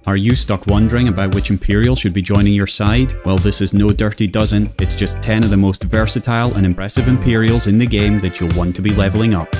Are you stuck wondering about which Imperial should be joining your side? Well, this is no dirty dozen, it's just 10 of the most versatile and impressive Imperials in the game that you'll want to be leveling up.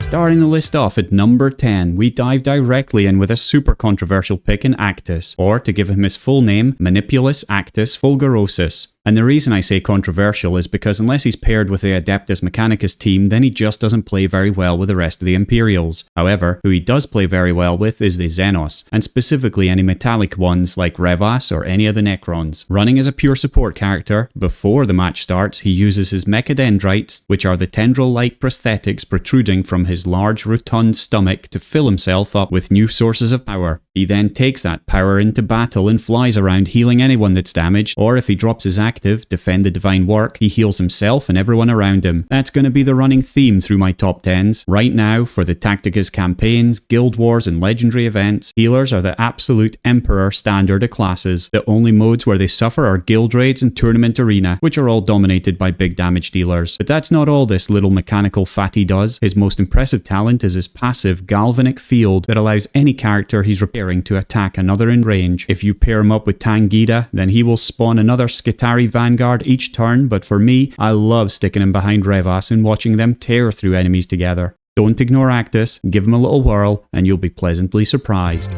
Starting the list off at number 10, we dive directly in with a super controversial pick in Actus, or to give him his full name, Manipulus Actus Fulgurosus. And the reason I say controversial is because unless he's paired with the Adeptus Mechanicus team, then he just doesn't play very well with the rest of the Imperials. However, who he does play very well with is the Xenos, and specifically any metallic ones like Revas or any of the Necrons. Running as a pure support character, before the match starts, he uses his Mechadendrites, which are the tendril-like prosthetics protruding from his large rotund stomach to fill himself up with new sources of power. He then takes that power into battle and flies around healing anyone that's damaged, or if he drops his active, Defend the Divine Work, he heals himself and everyone around him. That's going to be the running theme through my top 10s. Right now, for the Tacticus campaigns, Guild Wars and Legendary events, healers are the absolute Emperor standard of classes. The only modes where they suffer are Guild Raids and Tournament Arena, which are all dominated by big damage dealers. But that's not all this little mechanical fatty does. His most impressive talent is his passive Galvanic Field that allows any character he's repairing to attack another in range. If you pair him up with Tangida, then he will spawn another Skitari Vanguard each turn, but for me, I love sticking him behind Revas and watching them tear through enemies together. Don't ignore Actus, give him a little whirl, and you'll be pleasantly surprised.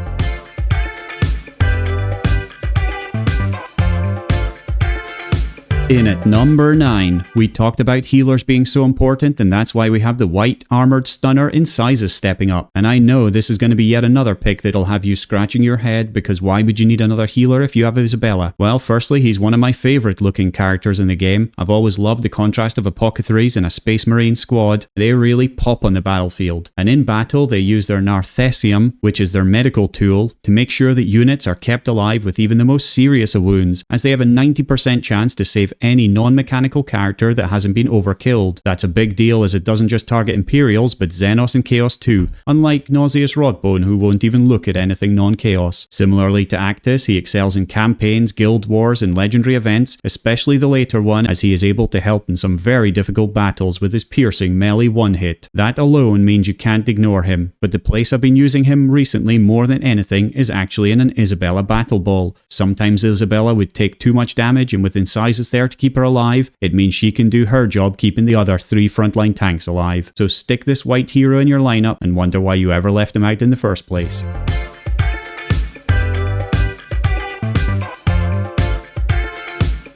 In at number 9, we talked about healers being so important, and that's why we have the white armored stunner Incisus stepping up. And I know this is going to be yet another pick that'll have you scratching your head, because why would you need another healer if you have Isabella? Well, firstly, he's one of my favourite looking characters in the game. I've always loved the contrast of apothecaries in a Space Marine squad. They really pop on the battlefield. And in battle, they use their Narthesium, which is their medical tool, to make sure that units are kept alive with even the most serious of wounds, as they have a 90% chance to save any non-mechanical character that hasn't been overkilled. That's a big deal, as it doesn't just target Imperials, but Xenos and Chaos too, unlike Nauseous Rodbone, who won't even look at anything non-Chaos. Similarly to Actus, he excels in campaigns, Guild Wars and Legendary events, especially the later one, as he is able to help in some very difficult battles with his piercing melee one-hit. That alone means you can't ignore him, but the place I've been using him recently more than anything is actually in an Isabella Battle Ball. Sometimes Isabella would take too much damage, and with Incisus there to keep her alive, it means she can do her job keeping the other 3 frontline tanks alive. So stick this white hero in your lineup and wonder why you ever left him out in the first place.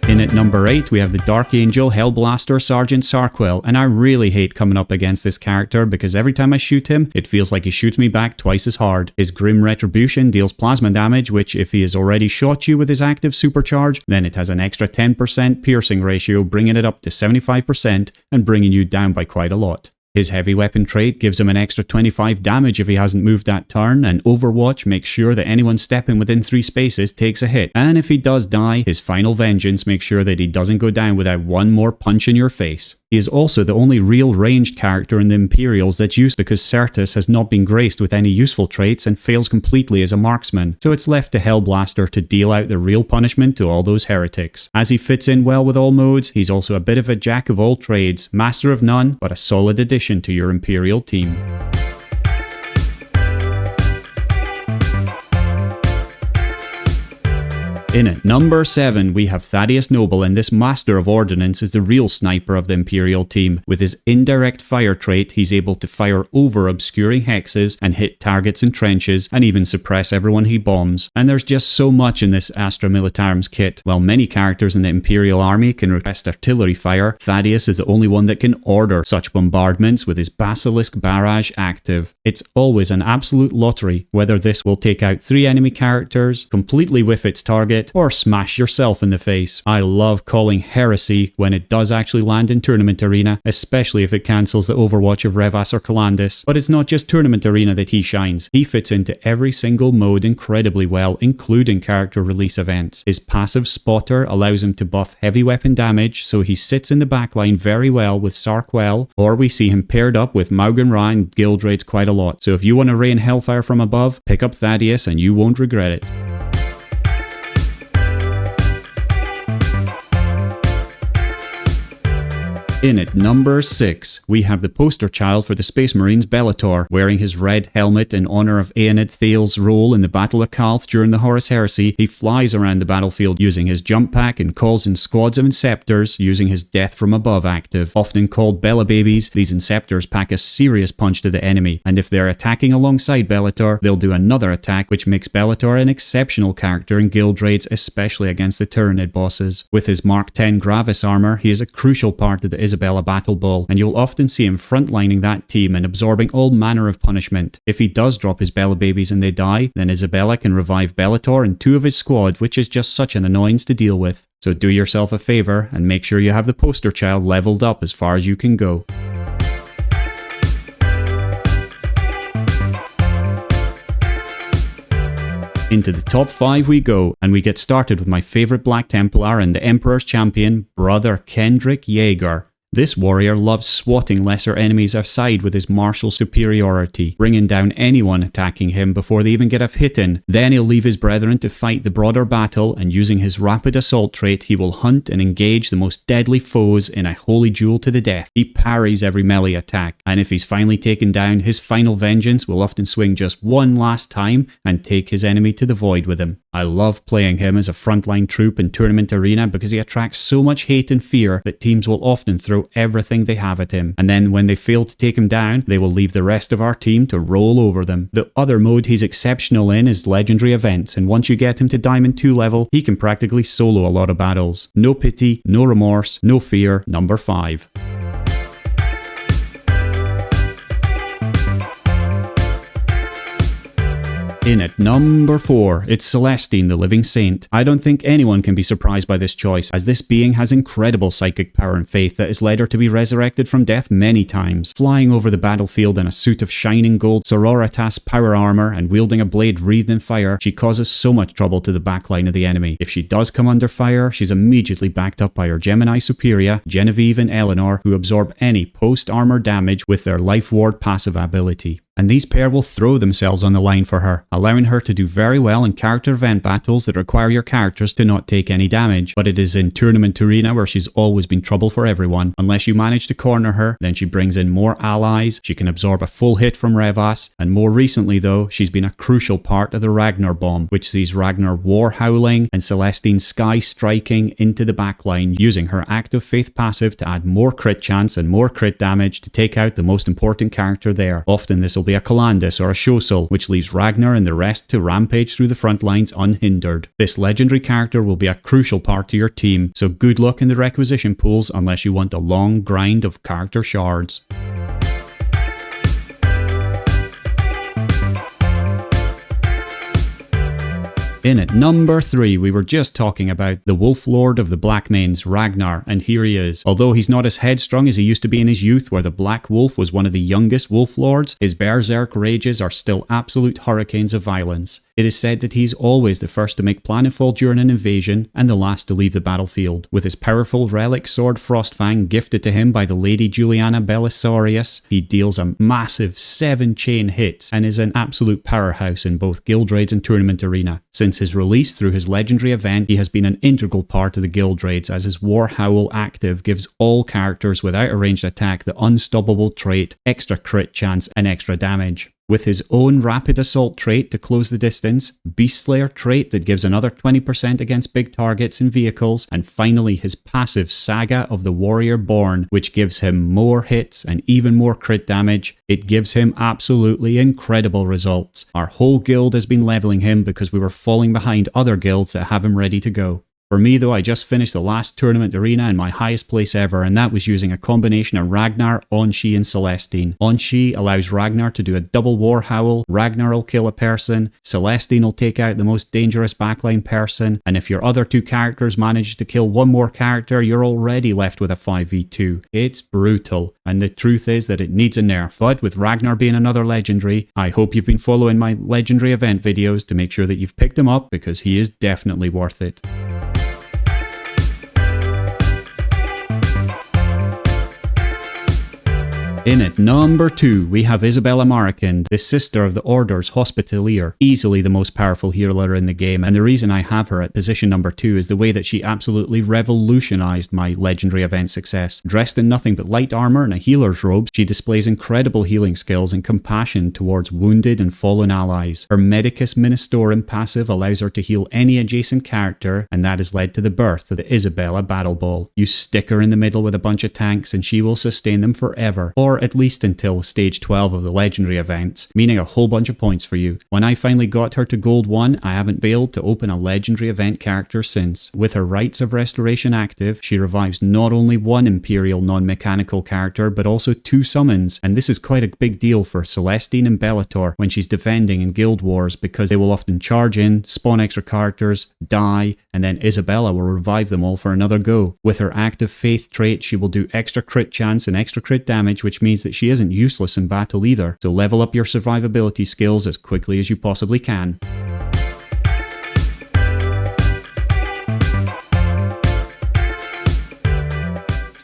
In at number 8, we have the Dark Angel Hellblaster Sergeant Sarquel, and I really hate coming up against this character because every time I shoot him, it feels like he shoots me back twice as hard. His Grim Retribution deals plasma damage, which if he has already shot you with his active supercharge, then it has an extra 10% piercing ratio, bringing it up to 75% and bringing you down by quite a lot. His heavy weapon trait gives him an extra 25 damage if he hasn't moved that turn, and Overwatch makes sure that anyone stepping within 3 spaces takes a hit. And if he does die, his final vengeance makes sure that he doesn't go down without one more punch in your face. He is also the only real ranged character in the Imperials that's used because Certus has not been graced with any useful traits and fails completely as a marksman, so it's left to Hellblaster to deal out the real punishment to all those heretics. As he fits in well with all modes, he's also a bit of a jack of all trades, master of none, but a solid addition to your Imperial team. In at number 7, we have Thaddeus Noble, and this Master of Ordnance is the real sniper of the Imperial team. With his indirect fire trait, he's able to fire over obscuring hexes and hit targets in trenches, and even suppress everyone he bombs. And there's just so much in this Astra Militarum's kit. While many characters in the Imperial army can request artillery fire, Thaddeus is the only one that can order such bombardments with his Basilisk Barrage active. It's always an absolute lottery whether this will take out 3 enemy characters, completely whiff its target, or smash yourself in the face. I love calling heresy when it does actually land in Tournament Arena, especially if it cancels the Overwatch of Revas or Calandis. But it's not just Tournament Arena that he shines. He fits into every single mode incredibly well, including character release events. His passive Spotter allows him to buff heavy weapon damage, so he sits in the backline very well with Sarquel, or we see him paired up with Maugan Ra in Guild Raids quite a lot. So if you want to rain hellfire from above, pick up Thaddeus and you won't regret it. In at number 6, we have the poster child for the Space Marines Bellator. Wearing his red helmet in honor of Aenid Thale's role in the Battle of Calth during the Horus Heresy, he flies around the battlefield using his jump pack and calls in squads of Inceptors using his Death from Above active. Often called Bella Babies, these Inceptors pack a serious punch to the enemy, and if they're attacking alongside Bellator, they'll do another attack, which makes Bellator an exceptional character in guild raids, especially against the Tyranid bosses. With his Mark 10 Gravis armor, he is a crucial part of the Isabella battle ball, and you'll often see him frontlining that team and absorbing all manner of punishment. If he does drop his Bella Babies and they die, then Isabella can revive Bellator and 2 of his squad, which is just such an annoyance to deal with. So do yourself a favour and make sure you have the poster child leveled up as far as you can go. Into the top 5 we go, and we get started with my favourite Black Templar and the Emperor's champion, Brother Kendrick Jaeger. This warrior loves swatting lesser enemies aside with his martial superiority, bringing down anyone attacking him before they even get a hit in. Then he'll leave his brethren to fight the broader battle, and using his rapid assault trait, he will hunt and engage the most deadly foes in a holy duel to the death. He parries every melee attack, and if he's finally taken down, his final vengeance will often swing just one last time and take his enemy to the void with him. I love playing him as a frontline troop in Tournament Arena because he attracts so much hate and fear that teams will often throw everything they have at him, and then when they fail to take him down, they will leave the rest of our team to roll over them. The other mode he's exceptional in is legendary events, and once you get him to Diamond 2 level, he can practically solo a lot of battles. No pity, no remorse, no fear. Number 5. In at number 4, it's Celestine, the Living Saint. I don't think anyone can be surprised by this choice, as this being has incredible psychic power and faith that has led her to be resurrected from death many times. Flying over the battlefield in a suit of shining gold Sororitas power armor and wielding a blade wreathed in fire, she causes so much trouble to the backline of the enemy. If she does come under fire, she's immediately backed up by her Gemini Superia, Genevieve and Eleanor, who absorb any post-armor damage with their Life Ward passive ability. And these pair will throw themselves on the line for her, allowing her to do very well in character event battles that require your characters to not take any damage. But it is in Tournament Arena where she's always been trouble for everyone. Unless you manage to corner her, then she brings in more allies, she can absorb a full hit from Revas, and more recently though, she's been a crucial part of the Ragnar bomb, which sees Ragnar war howling and Celestine sky striking into the backline, using her active faith passive to add more crit chance and more crit damage to take out the most important character there. Often this will be a Calandus or a Shosul, which leaves Ragnar and the rest to rampage through the front lines unhindered. This legendary character will be a crucial part to your team, so good luck in the requisition pools unless you want a long grind of character shards. In at number 3, we were just talking about the Wolf Lord of the Black Mains, Ragnar, and here he is. Although he's not as headstrong as he used to be in his youth, where the Black Wolf was one of the youngest Wolf Lords, his berserk rages are still absolute hurricanes of violence. It is said that he's always the first to make planetfall during an invasion and the last to leave the battlefield. With his powerful relic sword Frostfang gifted to him by the Lady Juliana Belisarius, he deals a massive 7-chain hits and is an absolute powerhouse in both guild raids and Tournament Arena. Since his release through his legendary event, he has been an integral part of the guild raids, as his War Howl active gives all characters without a ranged attack the unstoppable trait, extra crit chance and extra damage. With his own rapid assault trait to close the distance, Beast Slayer trait that gives another 20% against big targets and vehicles, and finally his passive Saga of the Warrior Born, which gives him more hits and even more crit damage. It gives him absolutely incredible results. Our whole guild has been leveling him because we were falling behind other guilds that have him ready to go. For me though, I just finished the last Tournament Arena in my highest place ever, and that was using a combination of Ragnar, Onshi and Celestine. Onshi allows Ragnar to do a double War Howl, Ragnar will kill a person, Celestine will take out the most dangerous backline person, and if your other two characters manage to kill one more character, you're already left with a 5v2. It's brutal, and the truth is that it needs a nerf, but with Ragnar being another legendary, I hope you've been following my legendary event videos to make sure that you've picked him up, because he is definitely worth it. In at number 2, we have Isabella Marikand, the sister of the Order's Hospitalier, easily the most powerful healer in the game, and the reason I have her at position number 2 is the way that she absolutely revolutionized my legendary event success. Dressed in nothing but light armor and a healer's robe, she displays incredible healing skills and compassion towards wounded and fallen allies. Her Medicus Ministorum passive allows her to heal any adjacent character, and that has led to the birth of the Isabella Battle Ball. You stick her in the middle with a bunch of tanks and she will sustain them forever, or at least until stage 12 of the legendary events, meaning a whole bunch of points for you. When I finally got her to gold 1, I haven't failed to open a legendary event character since. With her Rites of Restoration active, she revives not only one Imperial non-mechanical character, but also 2 summons, and this is quite a big deal for Celestine and Bellator when she's defending in Guild Wars, because they will often charge in, spawn extra characters, die, and then Isabella will revive them all for another go. With her active Faith trait, she will do extra crit chance and extra crit damage, which means that she isn't useless in battle either, so level up your survivability skills as quickly as you possibly can.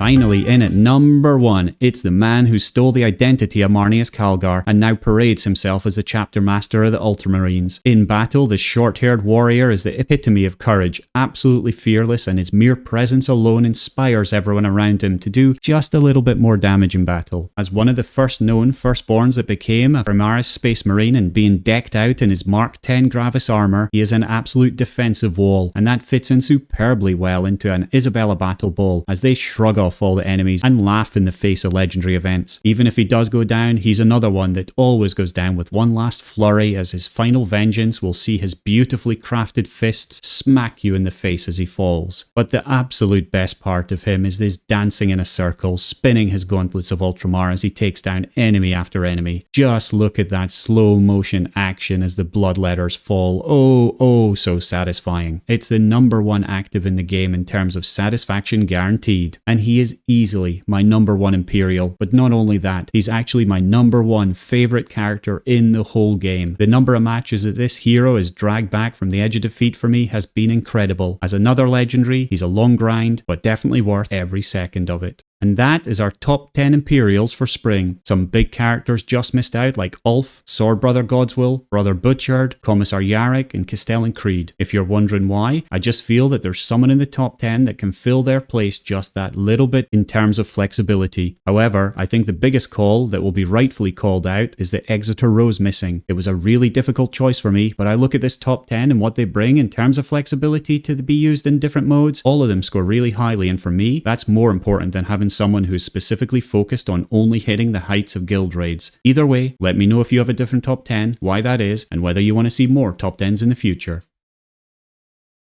Finally, in at number 1, it's the man who stole the identity of Marneus Calgar and now parades himself as the chapter master of the Ultramarines. In battle, the short-haired warrior is the epitome of courage, absolutely fearless, and his mere presence alone inspires everyone around him to do just a little bit more damage in battle. As one of the first known firstborns that became a Primaris Space Marine and being decked out in his Mark 10 Gravis armor, he is an absolute defensive wall, and that fits in superbly well into an Isabella Battle Ball as they shrug off all the enemies and laugh in the face of legendary events. Even if he does go down, he's another one that always goes down with one last flurry, as his final vengeance will see his beautifully crafted fists smack you in the face as he falls. But the absolute best part of him is this dancing in a circle, spinning his gauntlets of Ultramar as he takes down enemy after enemy. Just look at that slow motion action as the bloodletters fall. Oh, so satisfying. It's the number 1 active in the game in terms of satisfaction guaranteed, and he is easily my number 1 Imperial, but not only that, he's actually my number 1 favourite character in the whole game. The number of matches that this hero is dragged back from the edge of defeat for me has been incredible. As another legendary, he's a long grind, but definitely worth every second of it. And that is our top 10 Imperials for spring. Some big characters just missed out like Ulf, Sword Brother Godswill, Brother Butchard, Commissar Yarrick, and Castellan Creed. If you're wondering why, I just feel that there's someone in the top 10 that can fill their place just that little bit in terms of flexibility. However, I think the biggest call that will be rightfully called out is the Exeter Rose missing. It was a really difficult choice for me, but I look at this top 10 and what they bring in terms of flexibility to be used in different modes. All of them score really highly, and for me, that's more important than having someone who's specifically focused on only hitting the heights of guild raids. Either way, let me know if you have a different top 10, why that is, and whether you want to see more top 10s in the future.